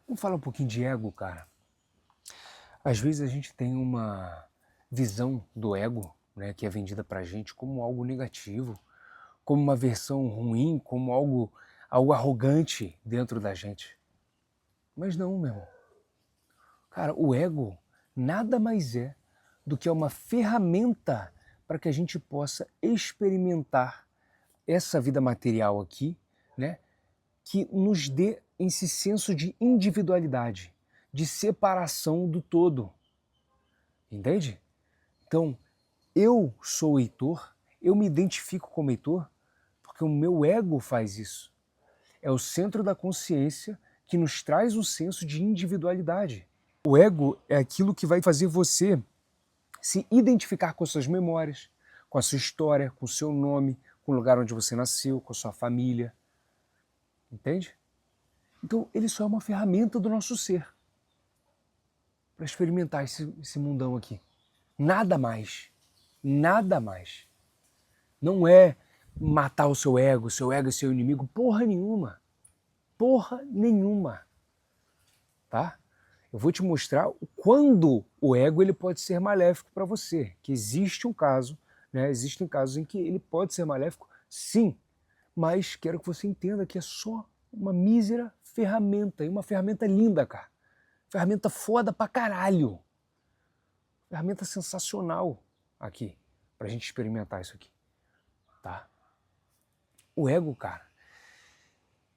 Vamos falar um pouquinho de ego, cara. Às vezes a gente tem uma visão do ego, né, que é vendida pra gente como algo negativo, como uma versão ruim, como algo arrogante dentro da gente. Mas não, meu irmão. Cara, o ego nada mais é do que uma ferramenta para que a gente possa experimentar essa vida material aqui, né, que nos dê esse senso de individualidade, de separação do todo. Entende? Então, eu sou o Heitor, eu me identifico como Heitor, porque o meu ego faz isso. É o centro da consciência que nos traz um senso de individualidade. O ego é aquilo que vai fazer você se identificar com as suas memórias, com a sua história, com o seu nome, com o lugar onde você nasceu, com a sua família. Entende? Então, ele só é uma ferramenta do nosso ser para experimentar esse mundão aqui. Nada mais. Nada mais. Não é matar o seu ego é seu inimigo, porra nenhuma. Porra nenhuma. Tá? Eu vou te mostrar quando o ego ele pode ser maléfico para você, que existe um caso, né? Existem casos em que ele pode ser maléfico, sim, mas quero que você entenda que é só uma mísera ferramenta, e uma ferramenta linda, cara. Ferramenta foda pra caralho. Ferramenta sensacional aqui, pra gente experimentar isso aqui, tá? O ego, cara,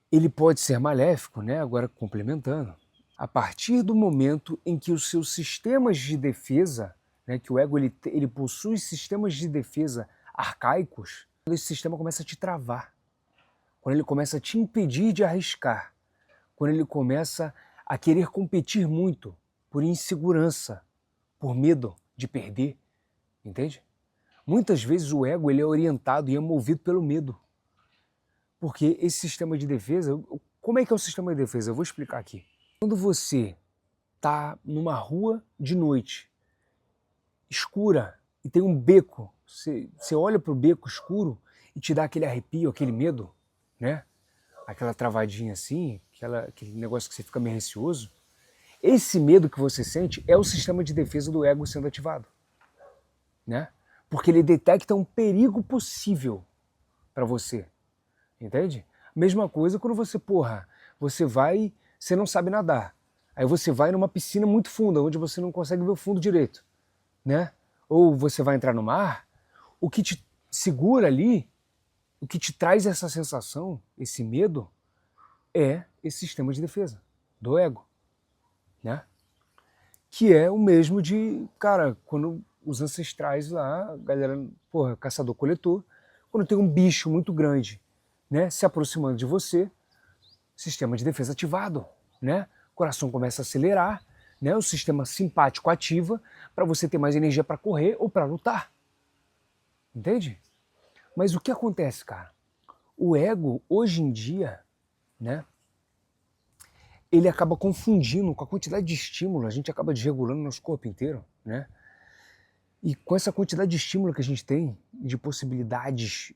ele pode ser maléfico, né? Agora complementando, a partir do momento em que os seus sistemas de defesa, né, que o ego ele possui sistemas de defesa arcaicos, quando esse sistema começa a te travar, quando ele começa a te impedir de arriscar, quando ele começa a querer competir muito por insegurança, por medo de perder, entende? Muitas vezes o ego ele é orientado e é movido pelo medo. Porque esse sistema de defesa, como é que é o sistema de defesa? Eu vou explicar aqui. Quando você está numa rua de noite, escura, e tem um beco, você olha para o beco escuro e te dá aquele arrepio, aquele medo, né? Aquela travadinha assim, aquele negócio que você fica meio receoso. Esse medo que você sente é o sistema de defesa do ego sendo ativado, né? Porque ele detecta um perigo possível para você, entende? Mesma coisa quando você não sabe nadar. Aí você vai numa piscina muito funda, onde você não consegue ver o fundo direito, né? Ou você vai entrar no mar, o que te segura ali, o que te traz essa sensação, esse medo, é esse sistema de defesa do ego, né? Que é o mesmo de, cara, quando os ancestrais lá, a galera, porra, caçador-coletor, quando tem um bicho muito grande, né, se aproximando de você, sistema de defesa ativado, né? O coração começa a acelerar, né? O sistema simpático ativa para você ter mais energia para correr ou para lutar. Entende? Mas o que acontece, cara? O ego, hoje em dia, né? Ele acaba confundindo com a quantidade de estímulo, a gente acaba desregulando nosso corpo inteiro, né? E com essa quantidade de estímulo que a gente tem, de possibilidades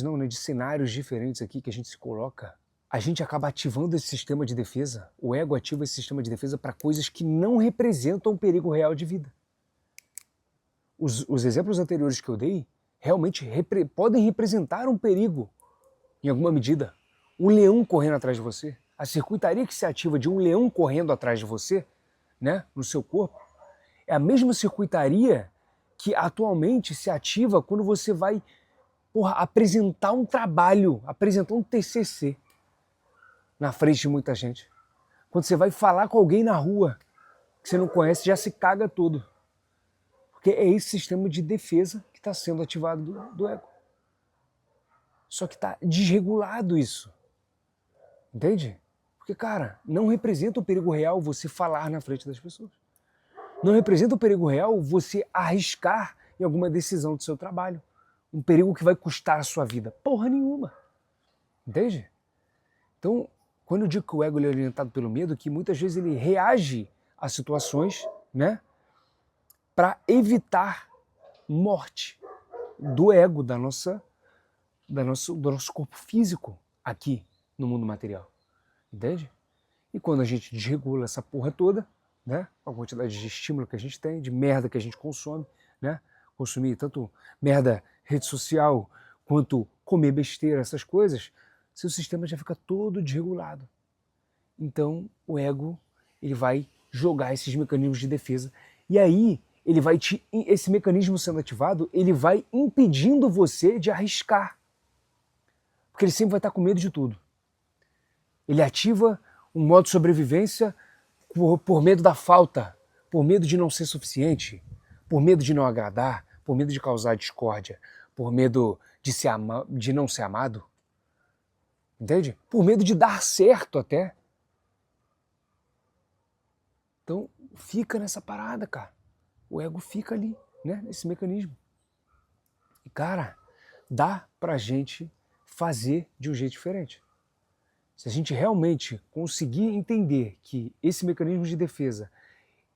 não, né? De cenários diferentes aqui que a gente se coloca, a gente acaba ativando esse sistema de defesa, o ego ativa esse sistema de defesa para coisas que não representam um perigo real de vida. Os exemplos anteriores que eu dei realmente podem representar um perigo, em alguma medida. Um leão correndo atrás de você, a circuitaria que se ativa de um leão correndo atrás de você, né, no seu corpo, é a mesma circuitaria que atualmente se ativa quando você vai, porra, apresentar um trabalho, apresentar um TCC na frente de muita gente. Quando você vai falar com alguém na rua que você não conhece, já se caga todo. Porque é esse sistema de defesa que está sendo ativado do ego. Só que está desregulado isso. Entende? Porque, cara, não representa o perigo real você falar na frente das pessoas. Não representa o perigo real você arriscar em alguma decisão do seu trabalho. Um perigo que vai custar a sua vida. Porra nenhuma. Entende? Então, quando eu digo que o ego é orientado pelo medo, que muitas vezes ele reage a situações, né, para evitar morte do ego, do nosso corpo físico aqui no mundo material. Entende? E quando a gente desregula essa porra toda, né, a quantidade de estímulo que a gente tem, de merda que a gente consome, né, consumir tanto merda, rede social, quanto comer besteira, essas coisas, seu sistema já fica todo desregulado. Então o ego, ele vai jogar esses mecanismos de defesa e aí ele vai esse mecanismo sendo ativado, ele vai impedindo você de arriscar, porque ele sempre vai estar com medo de tudo. Ele ativa um modo de sobrevivência por medo da falta, por medo de não ser suficiente, por medo de não agradar, por medo de causar discórdia, por medo de não ser amado, entende? Por medo de dar certo até. Então fica nessa parada, cara. O ego fica ali, né, nesse mecanismo. E cara, dá pra gente fazer de um jeito diferente. Se a gente realmente conseguir entender que esse mecanismo de defesa,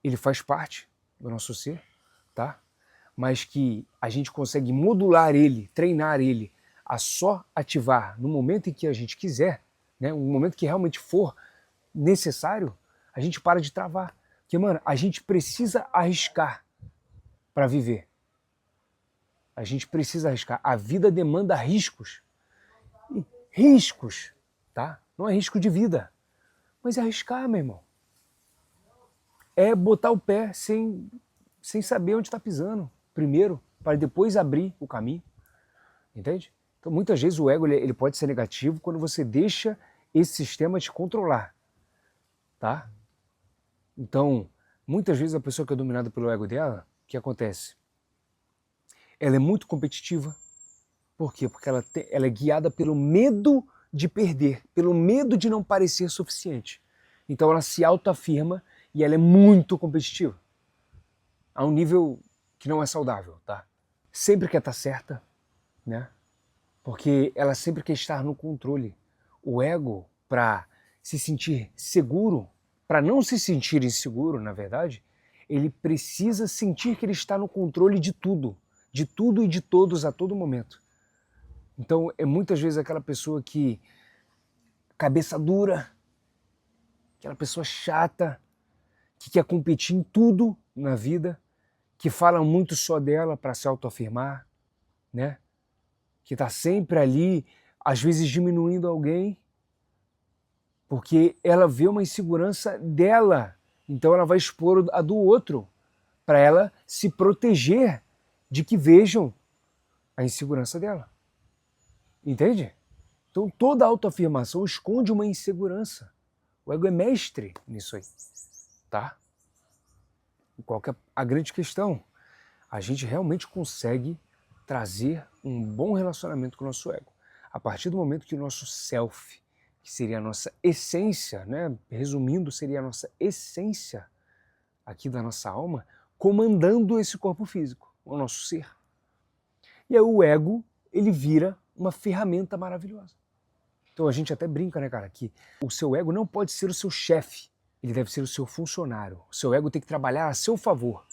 ele faz parte do nosso ser, tá? Mas que a gente consegue modular ele, treinar ele a só ativar no momento em que a gente quiser, né? Um momento que realmente for necessário, a gente para de travar. Porque, mano, a gente precisa arriscar para viver. A gente precisa arriscar. A vida demanda riscos. E riscos, tá? Não é risco de vida, mas é arriscar, meu irmão. É botar o pé sem saber onde está pisando, primeiro, para depois abrir o caminho, entende? Então, muitas vezes o ego ele pode ser negativo quando você deixa esse sistema te controlar, tá? Então, muitas vezes a pessoa que é dominada pelo ego dela, o que acontece? Ela é muito competitiva. Por quê? Porque ela é guiada pelo medo de perder, pelo medo de não parecer suficiente. Então ela se autoafirma e ela é muito competitiva, a um nível que não é saudável, tá? Sempre quer estar certa, né? Porque ela sempre quer estar no controle. O ego, para se sentir seguro, para não se sentir inseguro, na verdade, ele precisa sentir que ele está no controle de tudo e de todos a todo momento. Então é muitas vezes aquela pessoa que cabeça dura, aquela pessoa chata, que quer competir em tudo na vida, que fala muito só dela para se autoafirmar, né? Que está sempre ali, às vezes diminuindo alguém, porque ela vê uma insegurança dela, então ela vai expor a do outro, para ela se proteger de que vejam a insegurança dela. Entende? Então toda autoafirmação esconde uma insegurança. O ego é mestre nisso aí, tá? Qual que é a grande questão? A gente realmente consegue trazer um bom relacionamento com o nosso ego. A partir do momento que o nosso self, que seria a nossa essência, né? Resumindo, seria a nossa essência aqui da nossa alma, comandando esse corpo físico, o nosso ser. E aí o ego, ele vira uma ferramenta maravilhosa. Então a gente até brinca, né, cara, que o seu ego não pode ser o seu chefe, ele deve ser o seu funcionário. O seu ego tem que trabalhar a seu favor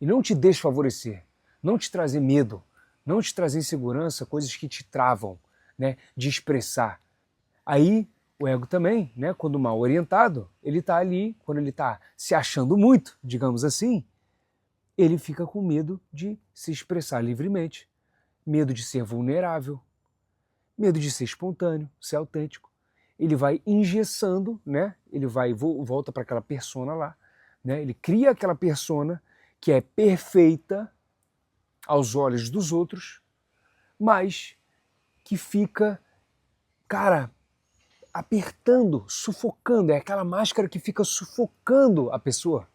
e não te desfavorecer, não te trazer medo, não te trazer insegurança, coisas que te travam, né, de expressar. Aí o ego também, né, quando mal orientado, ele está ali, quando ele está se achando muito, digamos assim, ele fica com medo de se expressar livremente, medo de ser vulnerável, medo de ser espontâneo, ser autêntico. Ele vai engessando, né? Ele volta para aquela persona lá, né? Ele cria aquela persona que é perfeita aos olhos dos outros, mas que fica, cara, apertando, sufocando. É aquela máscara que fica sufocando a pessoa,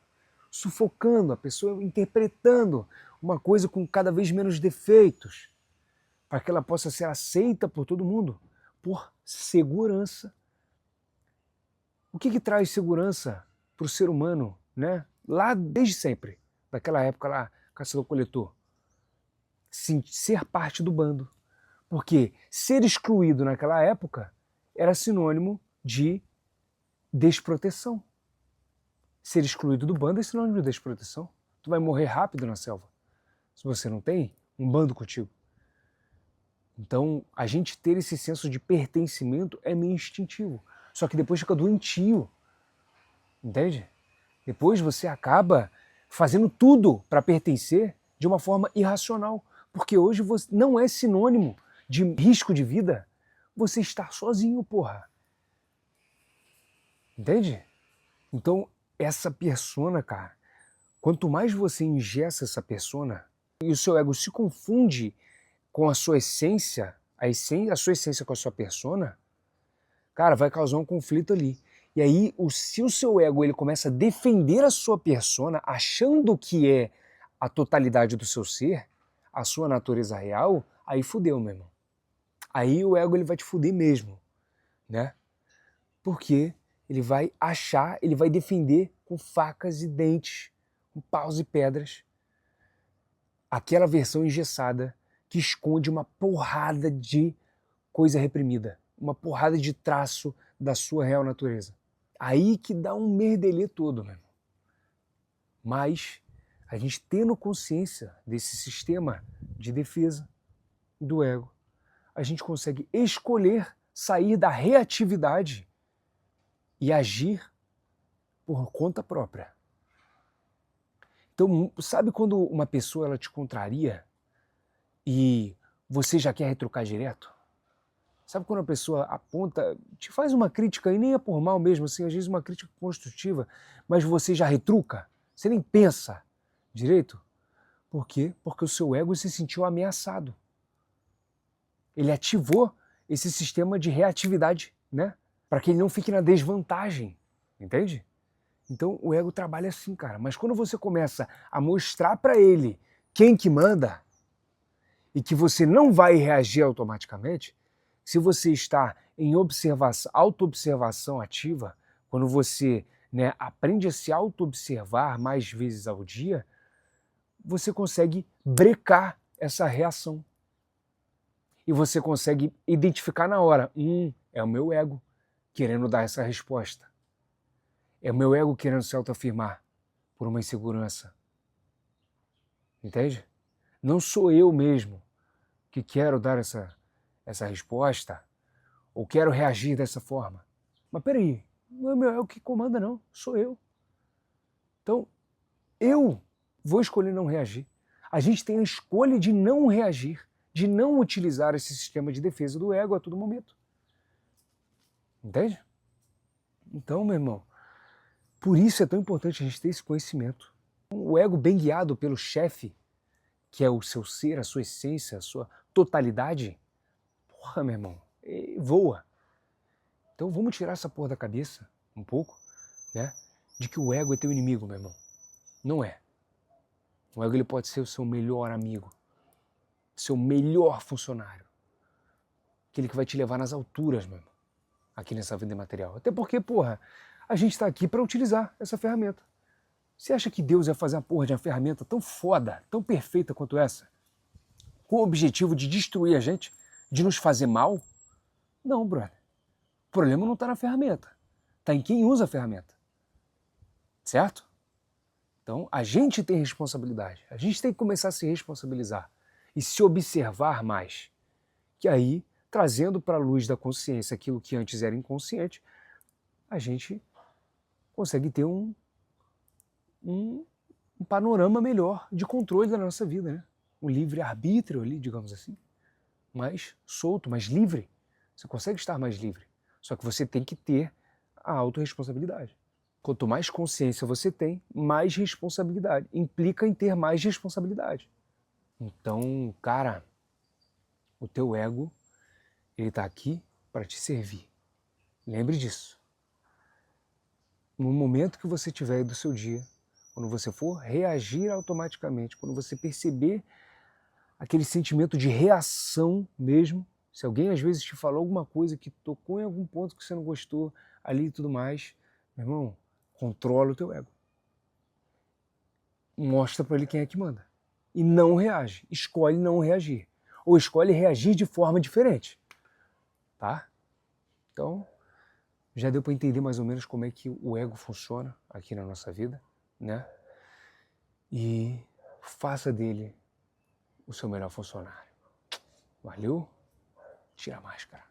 interpretando uma coisa com cada vez menos defeitos, para que ela possa ser aceita por todo mundo, por segurança. O que traz segurança para o ser humano, né? Lá desde sempre, daquela época lá, caçador-coletor? Ser parte do bando. Porque ser excluído naquela época era sinônimo de desproteção. Ser excluído do bando é sinônimo de desproteção. Tu vai morrer rápido na selva se você não tem um bando contigo. Então, a gente ter esse senso de pertencimento é meio instintivo. Só que depois fica doentio. entende? Depois você acaba fazendo tudo para pertencer de uma forma irracional, porque hoje você não é sinônimo de risco de vida você estar sozinho, porra. Entende? Então, essa persona, cara, quanto mais você ingessa essa persona e o seu ego se confunde com a sua essência, a sua essência com a sua persona, cara, vai causar um conflito ali. E aí, se o seu ego ele começa a defender a sua persona, achando que é a totalidade do seu ser, a sua natureza real, aí fudeu, meu irmão. Aí o ego ele vai te fuder mesmo, né? Porque ele vai achar, ele vai defender com facas e dentes, com paus e pedras, aquela versão engessada que esconde uma porrada de coisa reprimida, uma porrada de traço da sua real natureza. Aí que dá um merdelê todo, meu irmão. Mas a gente tendo consciência desse sistema de defesa do ego, a gente consegue escolher sair da reatividade e agir por conta própria. Então, sabe quando uma pessoa ela te contraria e você já quer retrucar direto? Sabe quando a pessoa aponta, te faz uma crítica, e nem é por mal mesmo, assim, às vezes uma crítica construtiva, mas você já retruca? Você nem pensa direito? Por quê? Porque o seu ego se sentiu ameaçado. Ele ativou esse sistema de reatividade, né? Para que ele não fique na desvantagem, entende? Então o ego trabalha assim, cara. Mas quando você começa a mostrar para ele quem que manda e que você não vai reagir automaticamente, se você está em observação, auto-observação ativa, quando você, né, aprende a se auto-observar mais vezes ao dia, você consegue brecar essa reação. E você consegue identificar na hora, é o meu ego querendo dar essa resposta. É o meu ego querendo se autoafirmar por uma insegurança. Entende? Não sou eu mesmo que quero dar essa resposta ou quero reagir dessa forma. Mas peraí, não é o meu ego que comanda não, sou eu. Então, eu vou escolher não reagir. A gente tem a escolha de não reagir, de não utilizar esse sistema de defesa do ego a todo momento. Entende? Então, meu irmão, por isso é tão importante a gente ter esse conhecimento. O ego bem guiado pelo chefe, que é o seu ser, a sua essência, a sua totalidade, porra, meu irmão, voa. Então vamos tirar essa porra da cabeça um pouco, né? De que o ego é teu inimigo, meu irmão. Não é. O ego ele pode ser o seu melhor amigo, seu melhor funcionário. Aquele que vai te levar nas alturas, meu irmão, aqui nessa vida material. Até porque, porra, a gente está aqui para utilizar essa ferramenta. Você acha que Deus ia fazer uma porra de uma ferramenta tão foda, tão perfeita quanto essa, com o objetivo de destruir a gente, de nos fazer mal? Não, brother. O problema não está na ferramenta, está em quem usa a ferramenta. Certo? Então, a gente tem responsabilidade. A gente tem que começar a se responsabilizar e se observar mais. Que aí, trazendo para a luz da consciência aquilo que antes era inconsciente, a gente consegue ter um panorama melhor de controle da nossa vida, né? Um livre-arbítrio ali, digamos assim, mais solto, mais livre. Você consegue estar mais livre. Só que você tem que ter a autorresponsabilidade. Quanto mais consciência você tem, mais responsabilidade. Implica em ter mais responsabilidade. Então, cara, o teu ego, ele está aqui para te servir. Lembre disso. No momento que você tiver do seu dia, quando você for reagir automaticamente, quando você perceber aquele sentimento de reação mesmo, se alguém às vezes te falou alguma coisa que tocou em algum ponto que você não gostou ali e tudo mais, meu irmão, controla o teu ego. Mostra para ele quem é que manda. E não reage. Escolhe não reagir. Ou escolhe reagir de forma diferente. Tá? Então, já deu para entender mais ou menos como é que o ego funciona aqui na nossa vida, né? E faça dele o seu melhor funcionário. Valeu? Tira a máscara.